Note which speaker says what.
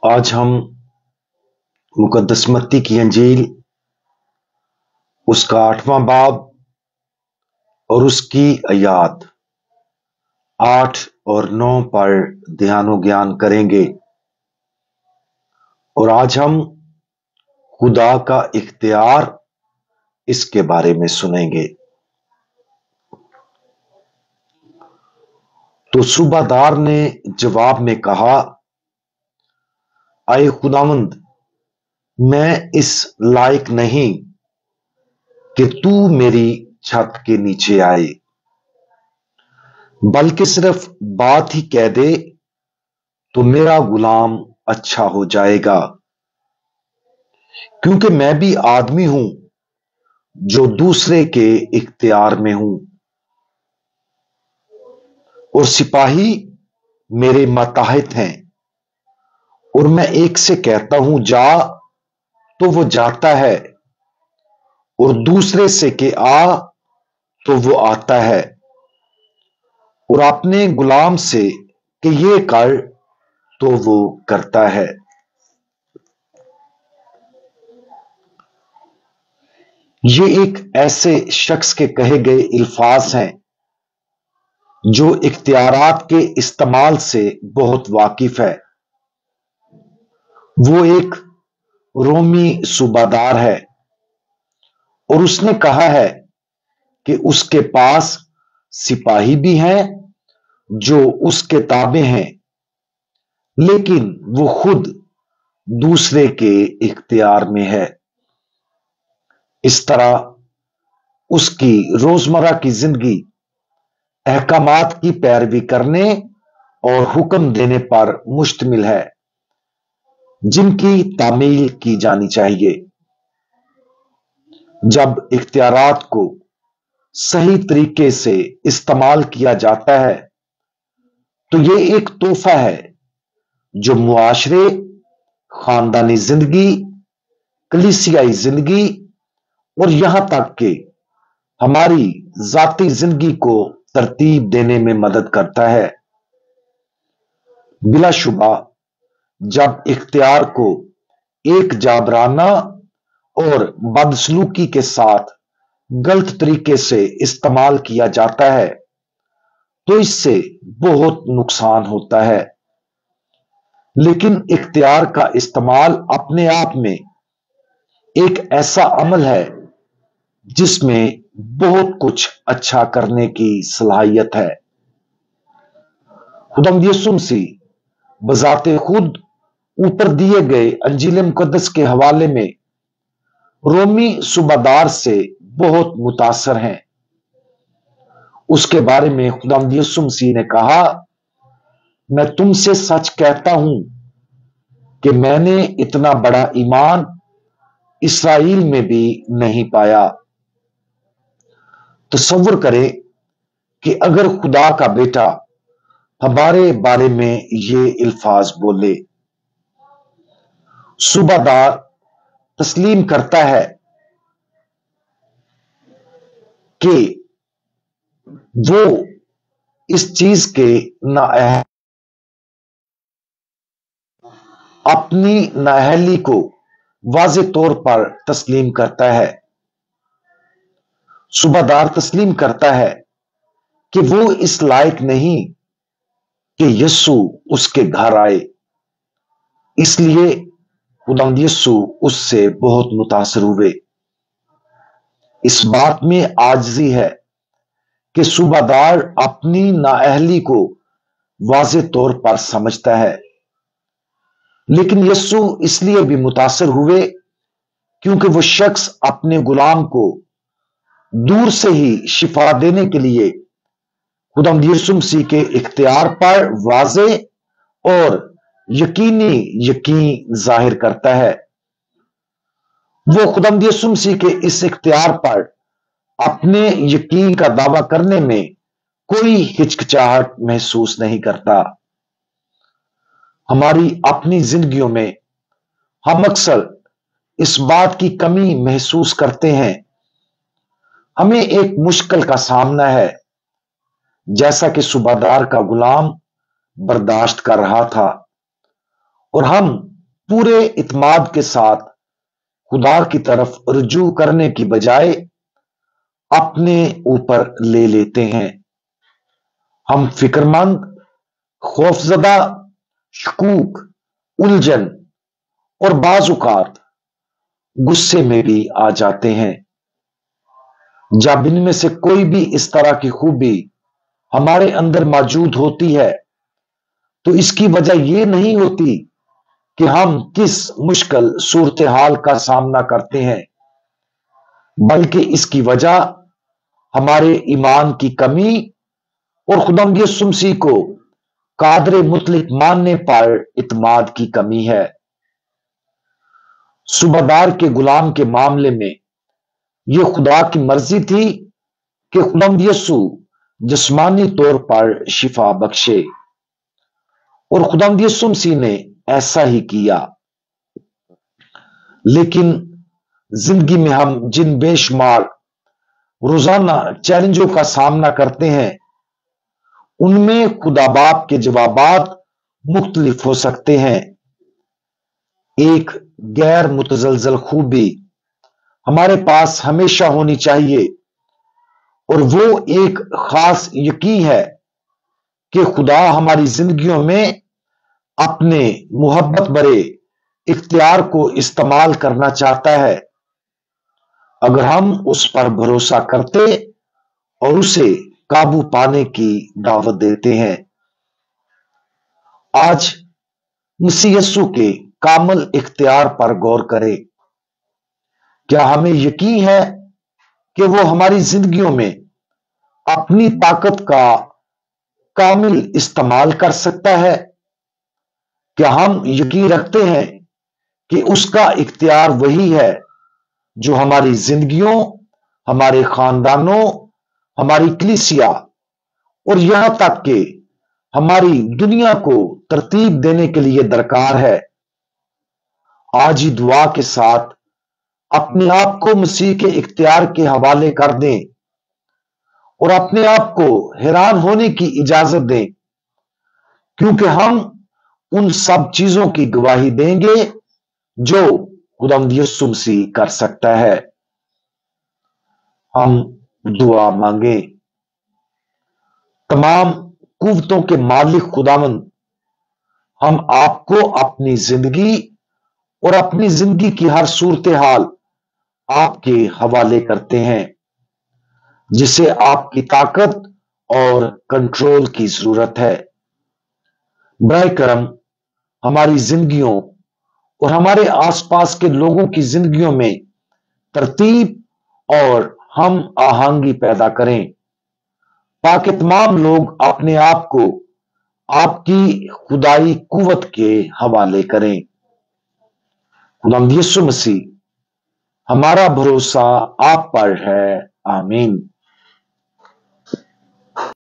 Speaker 1: आज हम मुकद्दस मत्ती की अंजील उसका 8वां बाब और उसकी आयत 8 और 9 पर ध्यान ज्ञान करेंगे। और आज हम खुदा का इख्तियार इसके बारे में सुनेंगे। तो सूबादार ने जवाब में कहा, आए खुदावंद, मैं इस लायक नहीं कि तू मेरी छत के नीचे आए, बल्कि सिर्फ बात ही कह दे तो मेरा गुलाम अच्छा हो जाएगा। क्योंकि मैं भी आदमी हूं जो दूसरे के इख्तियार में हूं, और सिपाही मेरे मातहत हैं, और मैं एक से कहता हूं जा तो वो जाता है, और दूसरे से के आ तो वो आता है, और अपने गुलाम से कि ये कर तो वो करता है। ये एक ऐसे शख्स के कहे गए अल्फाज हैं जो इख्तियारात के इस्तेमाल से बहुत वाकिफ है। वो एक रोमी सूबादार है और उसने कहा है कि उसके पास सिपाही भी हैं जो उसके ताबे हैं, लेकिन वो खुद दूसरे के इख्तियार में है। इस तरह उसकी रोजमर्रा की जिंदगी अहकामात की पैरवी करने और हुक्म देने पर मुश्तमिल है जिनकी तामील की जानी चाहिए। जब इख्तियारात को सही तरीके से इस्तेमाल किया जाता है तो यह एक तोहफा है जो मुआशरे, खानदानी जिंदगी, कलीसियाई जिंदगी और यहां तक कि हमारी जाती जिंदगी को तरतीब देने में मदद करता है। बिलाशुबा जब इख्तियार को एक जाबराना और बदसलूकी के साथ गलत तरीके से इस्तेमाल किया जाता है तो इससे बहुत नुकसान होता है। लेकिन इख्तियार का इस्तेमाल अपने आप में एक ऐसा अमल है जिसमें बहुत कुछ अच्छा करने की सलाहियत है। खुदावंद यीशु मसीह बजाते खुद ऊपर दिए गए अंजील मुकद्दस के हवाले में रोमी सूबादार से बहुत मुतासर हैं। उसके बारे में खुदावंद यीशु मसीह ने कहा, मैं तुमसे सच कहता हूं कि मैंने इतना बड़ा ईमान इस्राएल में भी नहीं पाया। तसव्वुर करें कि अगर खुदा का बेटा हमारे बारे में ये अल्फाज बोले। सूबादार तस्लीम करता है कि वो इस चीज के नाअहल अपनी नाअहली को वाज़े तौर पर तस्लीम करता है। सूबादार तस्लीम करता है कि वो इस लायक नहीं कि यीशु उसके घर आए, इसलिए खुदावंद यीशु उससे बहुत मुतासर हुए। इस बात में आजिज़ी है कि सूबादार अपनी नाअहली को वाज़े तौर पर समझता है, लेकिन यीशु इसलिए भी मुतासर हुए क्योंकि वो शख्स अपने गुलाम को दूर से ही शिफा देने के लिए खुदावंद यीशु मसीह के इख्तियार पर वाज़े और यकीनी यकीन जाहिर करता है। वो खुदावंद यीशु मसीह के इस इख्तियार पर अपने यकीन का दावा करने में कोई हिचकिचाहट महसूस नहीं करता। हमारी अपनी जिंदगियों में हम अक्सर इस बात की कमी महसूस करते हैं। हमें एक मुश्किल का सामना है, जैसा कि सूबादार का गुलाम बर्दाश्त कर रहा था, और हम पूरे इत्माद के साथ खुदा की तरफ रुजू करने की बजाय अपने ऊपर ले लेते हैं। हम फिक्रमंद, खौफजदा, शकूक, उलझन और बाजुकात गुस्से में भी आ जाते हैं। जब इनमें से कोई भी इस तरह की खूबी हमारे अंदर मौजूद होती है तो इसकी वजह यह नहीं होती कि हम किस मुश्किल सूरत हाल का सामना करते हैं, बल्कि इसकी वजह हमारे ईमान की कमी और खुदावंद यीशु मसीह को कादर मुतलक मानने पर इत्माद की कमी है। सूबादार के गुलाम के मामले में यह खुदा की मर्जी थी कि खुदावंद यीशु जिस्मानी तौर पर शिफा बख्शे, और खुदावंद यीशु मसीह ने ऐसा ही किया। लेकिन जिंदगी में हम जिन बेशुमार रोजाना चैलेंजों का सामना करते हैं उनमें खुदा बाप के जवाबात मुख्तलिफ हो सकते हैं। एक गैर मुतजलजल खूबी हमारे पास हमेशा होनी चाहिए, और वो एक खास यकीन है कि खुदा हमारी जिंदगियों में अपने मोहब्बत भरे इख्तियार को इस्तेमाल करना चाहता है, अगर हम उस पर भरोसा करते और उसे काबू पाने की दावत देते हैं। आज मसीह यीशु के कामल इख्तियार पर गौर करें। क्या हमें यकीन है कि वो हमारी जिंदगियों में अपनी ताकत का कामिल इस्तेमाल कर सकता है? क्या हम यकीन रखते हैं कि उसका इख्तियार वही है जो हमारी जिंदगियों, हमारे खानदानों, हमारी कलीसिया और यहां तक कि हमारी दुनिया को तरतीब देने के लिए दरकार है? आज ही दुआ के साथ अपने आप को मसीह के इख्तियार के हवाले कर दें और अपने आप को हैरान होने की इजाजत दें, क्योंकि हम उन सब चीजों की गवाही देंगे जो खुदावंद यीशु मसीह कर सकता है। हम दुआ मांगे। तमाम कुव्वतों के मालिक खुदावंद, हम आपको अपनी जिंदगी और अपनी जिंदगी की हर सूरत हाल आपके हवाले करते हैं, जिसे आपकी ताकत और कंट्रोल की जरूरत है। बराए करम हमारी जिंदगियों और हमारे आसपास के लोगों की जिंदगियों में तरतीब और हम आहंगी पैदा करें, ताकि तमाम लोग अपने आप को आपकी खुदाई कुव्वत के हवाले करें। खुदावंद यीशु मसीह, हमारा भरोसा आप पर है। आमीन।